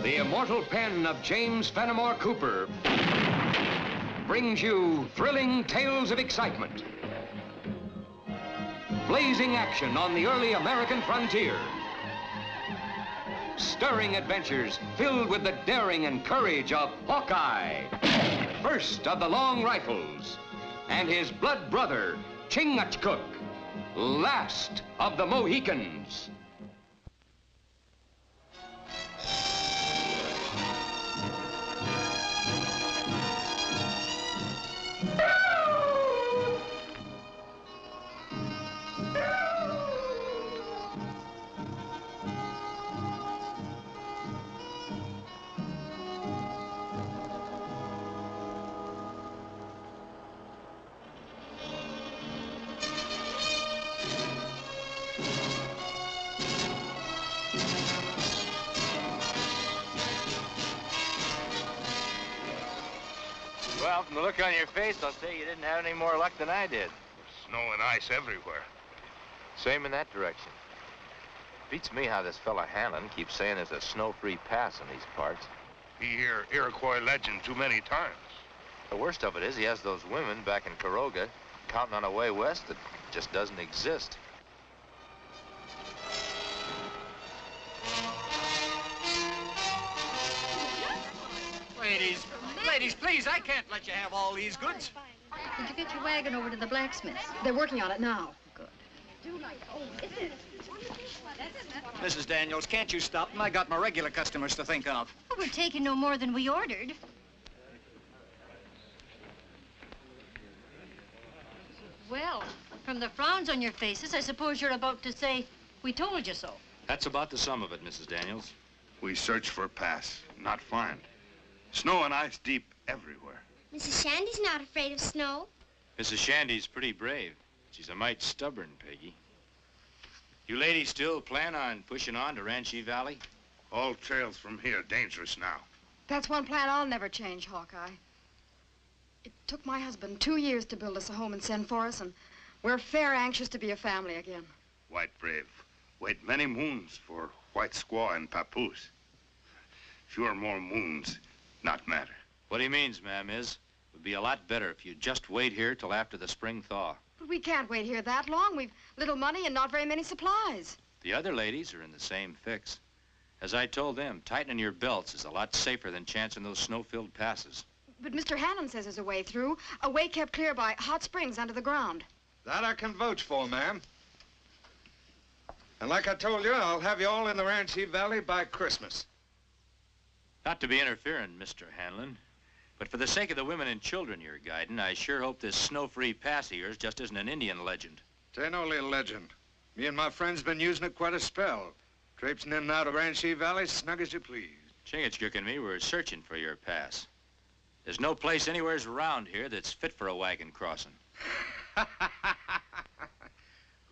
The immortal pen of James Fenimore Cooper brings you thrilling tales of excitement, blazing action on the early American frontier, stirring adventures filled with the daring and courage of Hawkeye, first of the long rifles, and his blood brother, Chingachgook, last of the Mohicans. Well, from the look on your face, I'll say you didn't have any more luck than I did. Snow and ice everywhere. Same in that direction. Beats me how this fella Hanlon keeps saying there's a snow-free pass in these parts. He hear Iroquois legend too many times. The worst of it is he has those women back in Caroga counting on a way west that just doesn't exist. Ladies, please, I can't let you have all these goods. Did you get your wagon over to the blacksmith's? They're working on it now. Good. Mrs. Daniels, can't you stop them? I got my regular customers to think of. Well, we're taking no more than we ordered. Well, from the frowns on your faces, I suppose you're about to say, we told you so. That's about the sum of it, Mrs. Daniels. We search for a pass, not find. Snow and ice deep everywhere. Mrs. Shandy's not afraid of snow. Mrs. Shandy's pretty brave. She's a mite stubborn, Peggy. You ladies still plan on pushing on to Ranchi Valley? All trails from here dangerous now. That's one plan I'll never change, Hawkeye. It took my husband 2 years to build us a home and send for us, and we're fair anxious to be a family again. White brave. Wait many moons for white squaw and papoose. Fewer more moons, not matter. What he means, ma'am, is it would be a lot better if you just wait here till after the spring thaw. But we can't wait here that long. We've little money and not very many supplies. The other ladies are in the same fix. As I told them, tightening your belts is a lot safer than chancing those snow-filled passes. But Mr. Hannon says there's a way through, a way kept clear by hot springs under the ground. That I can vouch for, ma'am. And like I told you, I'll have you all in the Ranchi Valley by Christmas. Not to be interfering, Mr. Hanlon, but for the sake of the women and children you're guiding, I sure hope this snow-free pass of yours just isn't an Indian legend. It ain't only a legend. Me and my friends been using it quite a spell. Traipsing in and out of Ranchi Valley, snug as you please. Chingachgook and me were searching for your pass. There's no place anywheres around here that's fit for a wagon crossing.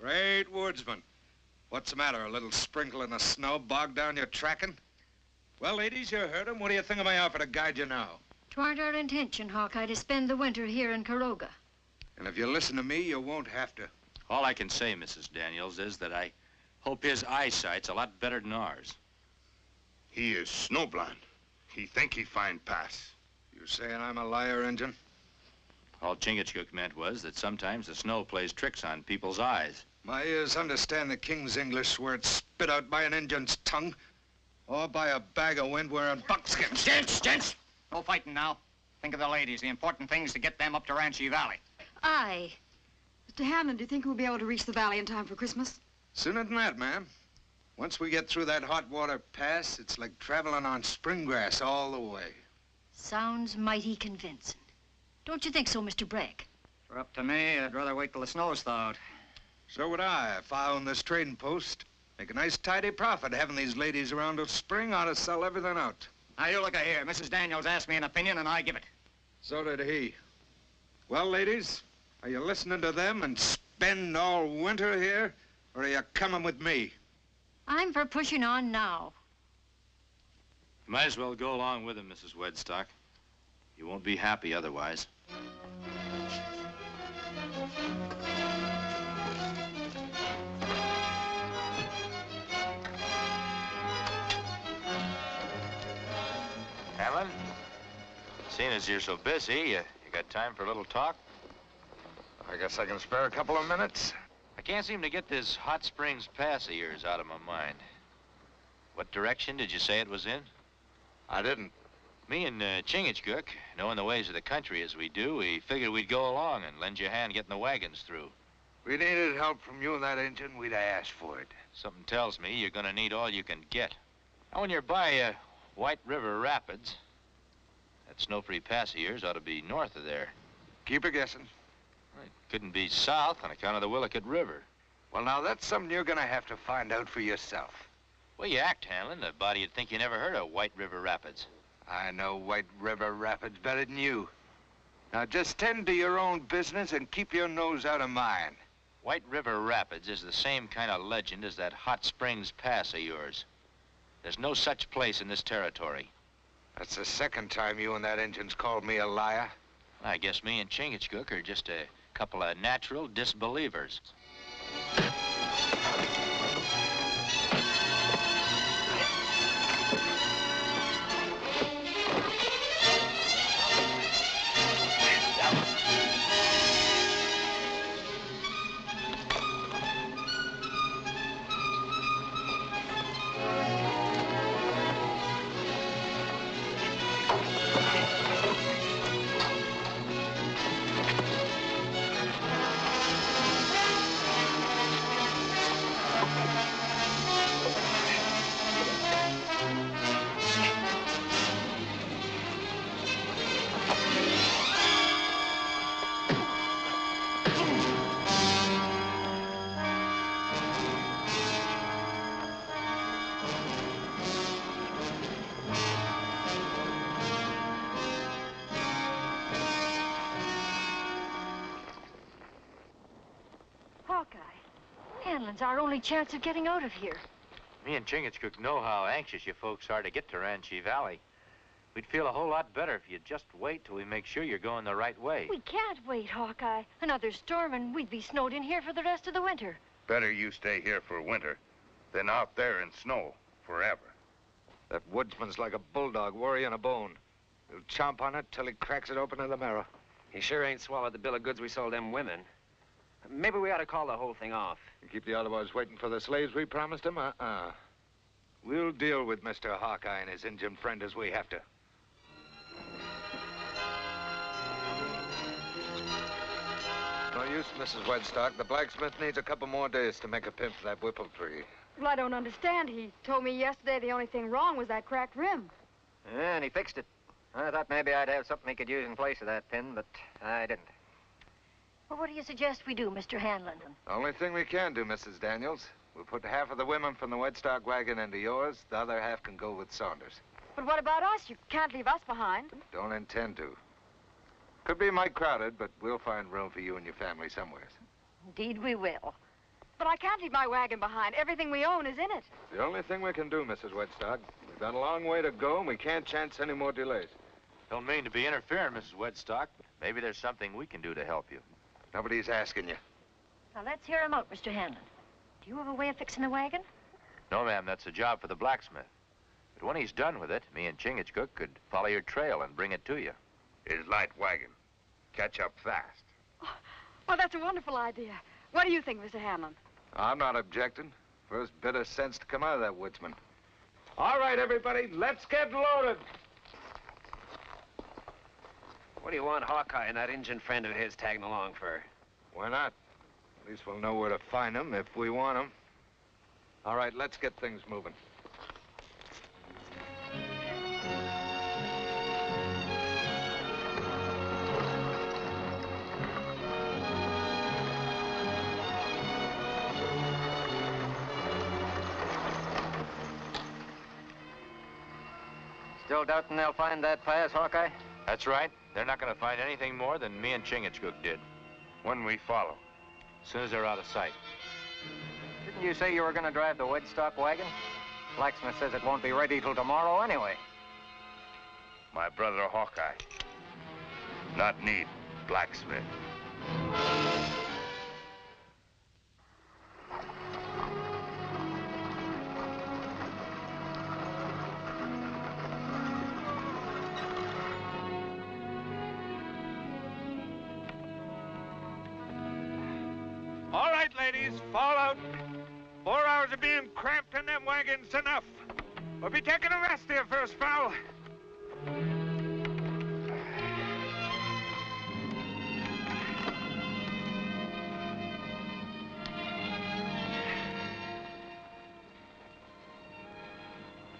Great woodsman. What's the matter, a little sprinkling of snow bogged down your tracking? Well, ladies, you heard him. What do you think of my offer to guide you now? 'Twarn't our intention, Hawkeye, to spend the winter here in Caroga. And if you listen to me, you won't have to. All I can say, Mrs. Daniels, is that I hope his eyesight's a lot better than ours. He is snowblind. He think he find pass. You saying I'm a liar, Injun? All Chingachgook meant was that sometimes the snow plays tricks on people's eyes. My ears understand the king's English where it's spit out by an Injun's tongue. Or by a bag of wind wearing buckskin. Gents! No fighting now. Think of the ladies. The important thing is to get them up to Ranchi Valley. Aye. Mr. Hammond, do you think we'll be able to reach the valley in time for Christmas? Sooner than that, ma'am. Once we get through that hot water pass, it's like traveling on spring grass all the way. Sounds mighty convincing. Don't you think so, Mr. Bragg? For up to me, I'd rather wait till the snow's thawed. So would I, if I owned this trading post. Make a nice tidy profit having these ladies around till spring. Ought to sell everything out. Now, you look here. Mrs. Daniels asked me an opinion, and I give it. So did he. Well, ladies, are you listening to them and spend all winter here, or are you coming with me? I'm for pushing on now. You might as well go along with him, Mrs. Wedstock. You won't be happy otherwise. Hanlon, seeing as you're so busy, you got time for a little talk? I guess I can spare a couple of minutes. I can't seem to get this Hot Springs Pass of yours out of my mind. What direction did you say it was in? I didn't. Me and Chingachgook, knowing the ways of the country as we do, we figured we'd go along and lend you a hand getting the wagons through. We needed help from you and that engine, we'd have asked for it. Something tells me you're gonna need all you can get. Now, when you're by White River Rapids, that snow-free pass of yours ought to be north of there. Keep a guessing. It couldn't be south on account of the Willicott River. Well, now, that's something you're gonna have to find out for yourself. Well, you act, Hanlon. The body'd think you never heard of White River Rapids. I know White River Rapids better than you. Now, just tend to your own business and keep your nose out of mine. White River Rapids is the same kind of legend as that Hot Springs Pass of yours. There's no such place in this territory. That's the second time you and that engine's called me a liar. I guess me and Chingachgook are just a couple of natural disbelievers. Hawkeye, Hanlon's our only chance of getting out of here. Me and Chingachgook know how anxious you folks are to get to Ranchi Valley. We'd feel a whole lot better if you'd just wait till we make sure you're going the right way. We can't wait, Hawkeye. Another storm and we'd be snowed in here for the rest of the winter. Better you stay here for winter than out there in snow forever. That woodsman's like a bulldog worrying a bone. He'll chomp on it till he cracks it open to the marrow. He sure ain't swallowed the bill of goods we sold them women. Maybe we ought to call the whole thing off. You keep the other boys waiting for the slaves we promised them? We'll deal with Mr. Hawkeye and his Indian friend as we have to. No use, Mrs. Wedstock. The blacksmith needs a couple more days to make a pin for that whipple tree. Well, I don't understand. He told me yesterday the only thing wrong was that cracked rim. Yeah, and he fixed it. I thought maybe I'd have something he could use in place of that pin, but I didn't. Well, what do you suggest we do, Mr. Hanlon? The only thing we can do, Mrs. Daniels, we'll put half of the women from the Wedstock wagon into yours. The other half can go with Saunders. But what about us? You can't leave us behind. Don't intend to. Could be mighty crowded, but we'll find room for you and your family somewhere. Indeed we will. But I can't leave my wagon behind. Everything we own is in it. The only thing we can do, Mrs. Wedstock. We've got a long way to go, and we can't chance any more delays. Don't mean to be interfering, Mrs. Wedstock, but maybe there's something we can do to help you. Nobody's asking you. Now, let's hear him out, Mr. Hanlon. Do you have a way of fixing the wagon? No, ma'am, that's a job for the blacksmith. But when he's done with it, me and Chingachgook could follow your trail and bring it to you. His light wagon. Catch up fast. Oh, that's a wonderful idea. What do you think, Mr. Hanlon? I'm not objecting. First bit of sense to come out of that woodsman. All right, everybody, let's get loaded. What do you want Hawkeye and that Injun friend of his tagging along for? Why not? At least we'll know where to find them if we want them. All right, let's get things moving. Still doubting they'll find that pass, Hawkeye? That's right. They're not going to find anything more than me and Chingachgook did. When we follow. As soon as they're out of sight. Didn't Didn't you say you were going to drive the wedge-stock wagon? Blacksmith says it won't be ready till tomorrow anyway. My brother Hawkeye. Not need blacksmith. All right, ladies, fall out. 4 hours of being cramped in them wagons enough. We'll be taking a rest here for a spell.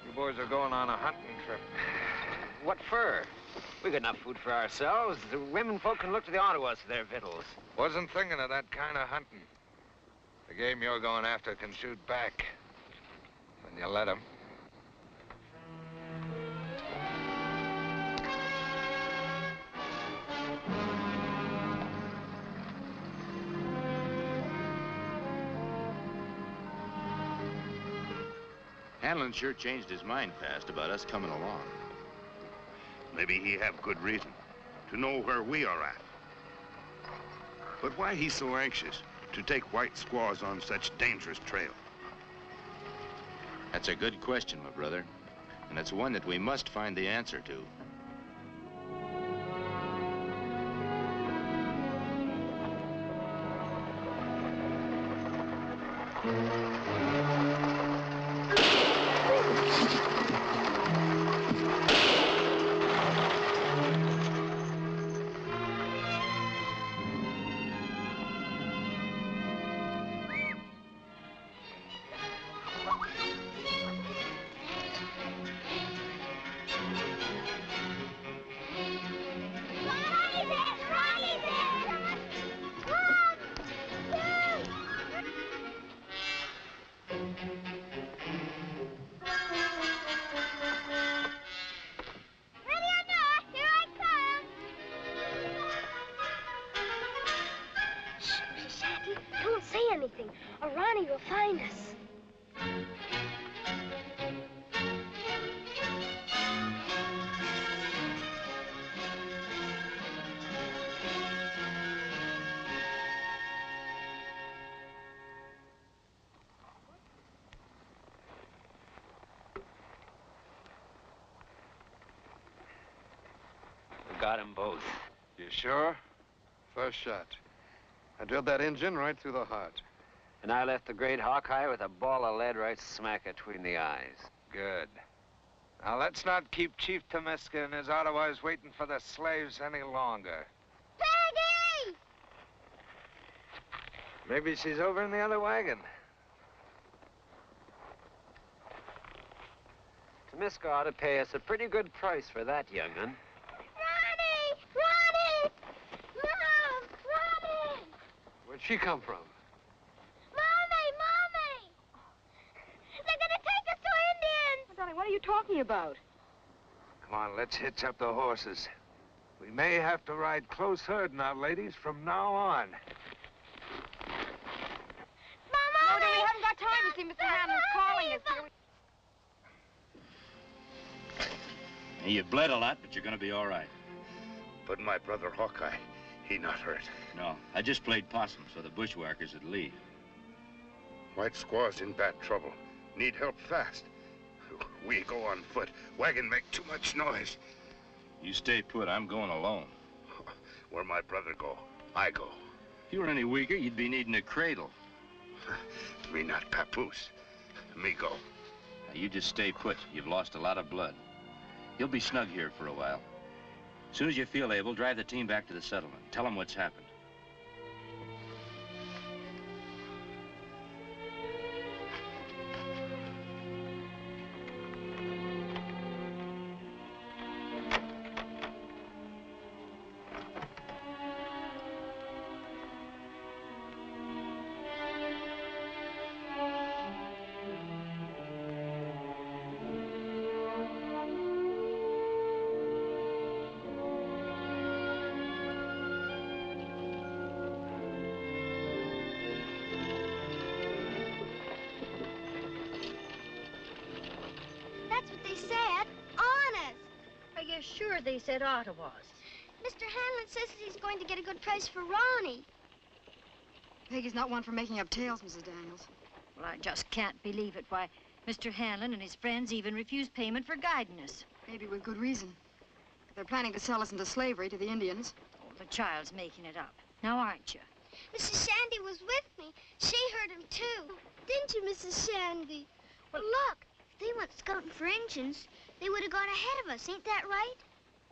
You boys are going on a hunting trip. What for? We got enough food for ourselves. The women folk can look to the Ottawas for their victuals. Wasn't thinking of that kind of hunting. The game you're going after can shoot back. When you let them. Hanlon sure changed his mind fast about us coming along. Maybe he have good reason to know where we are at. But why he so anxious to take white squaws on such dangerous trail? That's a good question, my brother. And it's one that we must find the answer to. Don't say anything, or Ronnie will find us. We got them both. You sure? First shot. I drilled that engine right through the heart. And I left the great Hawkeye with a ball of lead right smack between the eyes. Good. Now, let's not keep Chief Tomiska and his Ottawas waiting for the slaves any longer. Peggy! Maybe she's over in the other wagon. Tomiska ought to pay us a pretty good price for that, young'un. Ronnie! Ronnie! Mom! Ronnie! Where'd she come from? Mommy! Mommy! They're gonna take us to Indians! Darling, what are you talking about? Come on, let's hitch up the horses. We may have to ride close herd now, ladies, from now on. Mama! No, we haven't got time to see Mr. Hanlon's calling us. You've bled a lot, but you're gonna be all right. But my brother Hawkeye, he not hurt. No, I just played possum so the bushwhackers would leave. White squaws in bad trouble. Need help fast. We go on foot. Wagon make too much noise. You stay put, I'm going alone. Where my brother go, I go. If you were any weaker, you'd be needing a cradle. Me not papoose. Me go. Now, you just stay put. You've lost a lot of blood. You'll be snug here for a while. As soon as you feel able, drive the team back to the settlement. Tell them what's happened. you're sure they said Ottawas? Mr. Hanlon says that he's going to get a good price for Ronnie. Peggy's not one for making up tales, Mrs. Daniels. Well, I just can't believe it. Why, Mr. Hanlon and his friends even refused payment for guiding us. Maybe with good reason. They're planning to sell us into slavery to the Indians. Oh, the child's making it up. Now, aren't you? Mrs. Shandy was with me. She heard him, too. Didn't you, Mrs. Shandy? Well, look, if they went scouting for Injuns, they would have gone ahead of us. Ain't that right?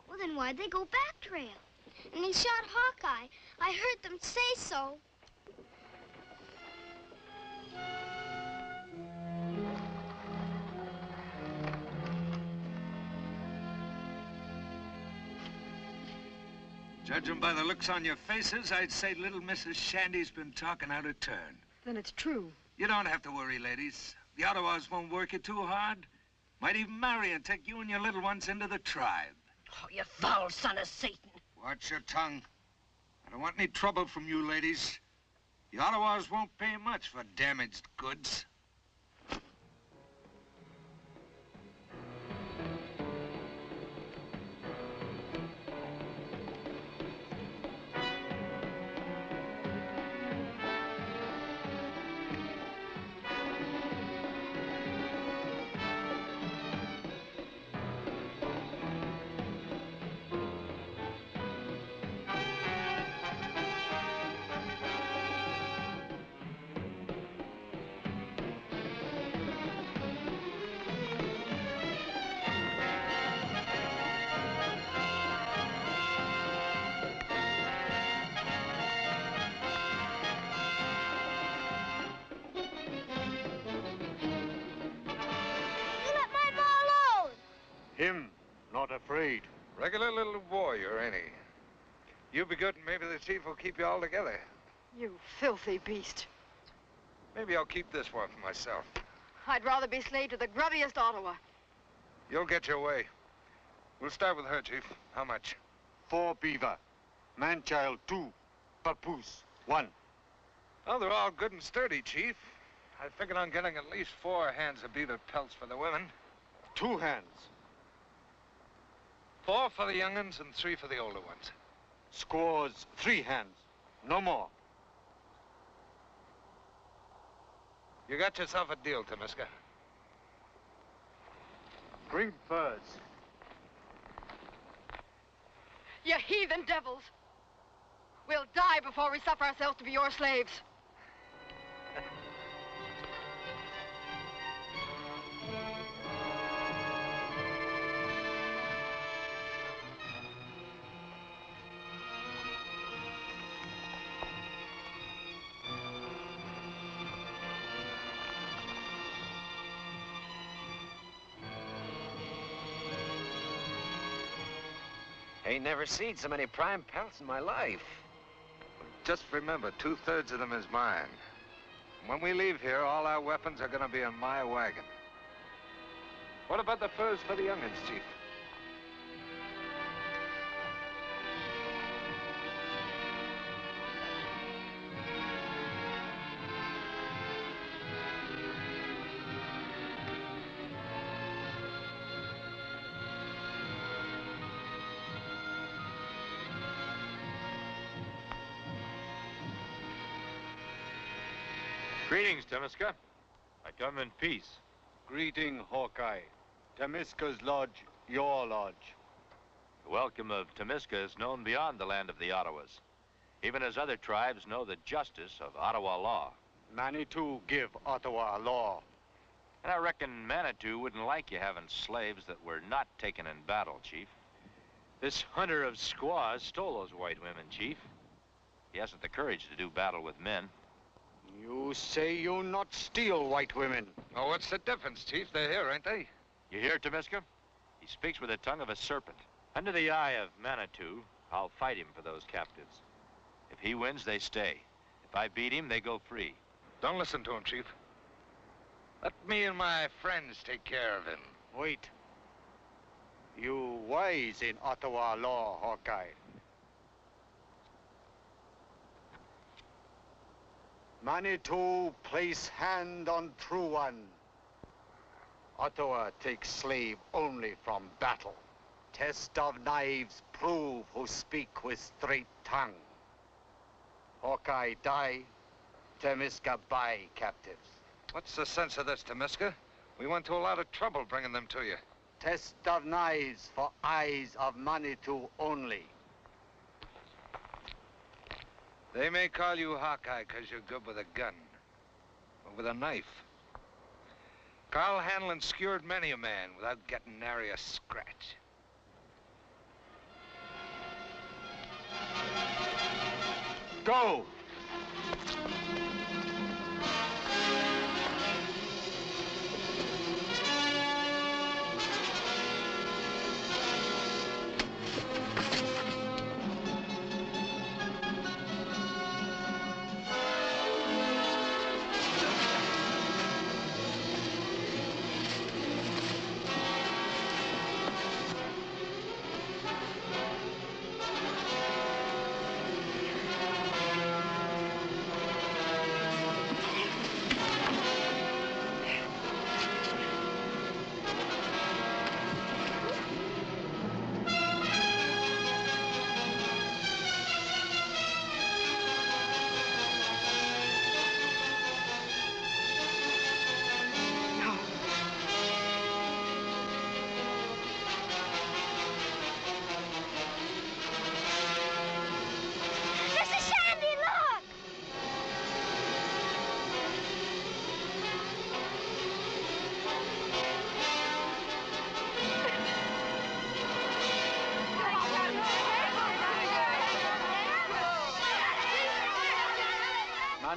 Well, then why'd they go back trail? And he shot Hawkeye. I heard them say so. Judging by the looks on your faces, I'd say little Mrs. Shandy's been talking out of turn. Then it's true. You don't have to worry, ladies. The Ottawas won't work you too hard. Might even marry and take you and your little ones into the tribe. Oh, you foul son of Satan. Watch your tongue. I don't want any trouble from you, ladies. The Ottawas won't pay much for damaged goods. Him, not afraid. Regular little warrior, ain't he? You be good and maybe the chief will keep you all together. You filthy beast. Maybe I'll keep this one for myself. I'd rather be slave to the grubbiest Ottawa. You'll get your way. We'll start with her, Chief. How much? 4 beaver. Man-child 2. Papoose 1. Oh, they're all good and sturdy, Chief. I figured on getting at least 4 hands of beaver pelts for the women. 2 hands. 4 for the young'uns and 3 for the older ones. Squaws 3 hands. No more. You got yourself a deal, Tamiska. Bring furs. You heathen devils. We'll die before we suffer ourselves to be your slaves. Ain't never seen so many prime pelts in my life. Just remember, 2/3 of them is mine. When we leave here, all our weapons are gonna be in my wagon. What about the furs for the young'uns, Chief? Greetings, Tamiska. I come in peace. Greeting, Hawkeye. Tamiska's lodge, your lodge. The welcome of Tamiska is known beyond the land of the Ottawas, even as other tribes know the justice of Ottawa law. Manitou give Ottawa law. And I reckon Manitou wouldn't like you having slaves that were not taken in battle, Chief. This hunter of squaws stole those white women, Chief. He hasn't the courage to do battle with men. You say you not steal white women. Oh, what's the difference, Chief? They're here, ain't they? You hear, Tamiska? He speaks with the tongue of a serpent. Under the eye of Manitou, I'll fight him for those captives. If he wins, they stay. If I beat him, they go free. Don't listen to him, Chief. Let me and my friends take care of him. Wait. You wise in Ottawa law, Hawkeye. Manitou place hand on true one. Ottawa takes slave only from battle. Test of knives prove who speak with straight tongue. Hawkeye die, Temiska buy captives. What's the sense of this, Temiska? We went to a lot of trouble bringing them to you. Test of knives for eyes of Manitou only. They may call you Hawkeye because you're good with a gun, but with a knife. Carl Hanlon skewered many a man without getting nary a scratch. Go!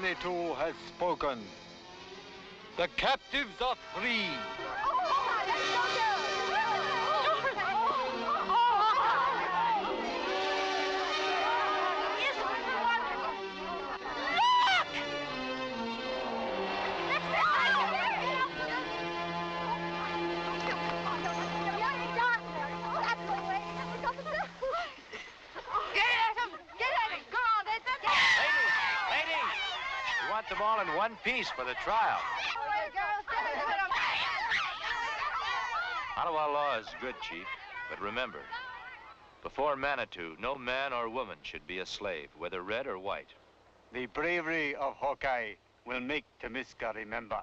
Manitou has spoken. The captives are free. Them all in one piece for the trial. Ottawa law is good, Chief, but remember, before Manitou, no man or woman should be a slave, whether red or white. The bravery of Hawkeye will make Temiska remember.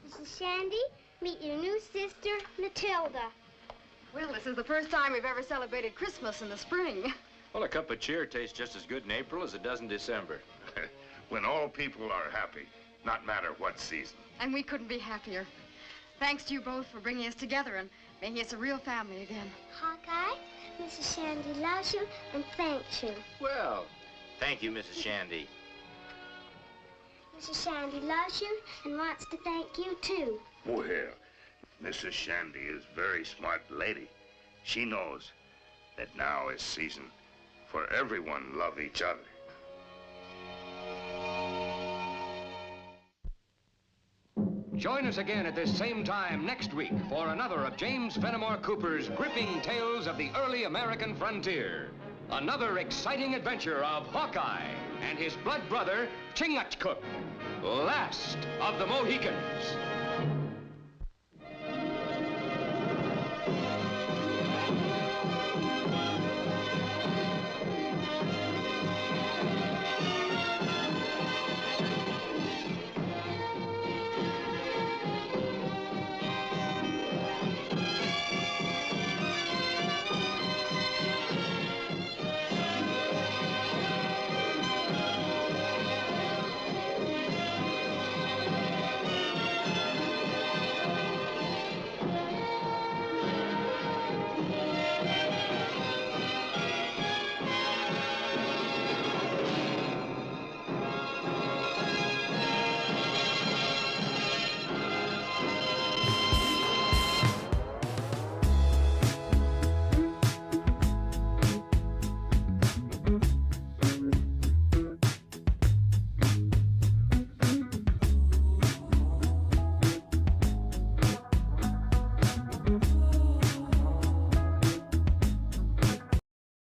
Mrs. Shandy, meet your new sister, Matilda. Well, this is the first time we've ever celebrated Christmas in the spring. Well, a cup of cheer tastes just as good in April as it does in December. When all people are happy, not matter what season. And we couldn't be happier. Thanks to you both for bringing us together and making us a real family again. Hawkeye, Mrs. Shandy loves you and thanks you. Well, thank you, Mrs. Shandy. Mrs. Shandy loves you and wants to thank you, too. Well, Mrs. Shandy is a very smart lady. She knows that now is season for everyone love each other. Join us again at this same time next week for another of James Fenimore Cooper's gripping tales of the early American frontier. Another exciting adventure of Hawkeye and his blood brother, Chingachgook, last of the Mohicans.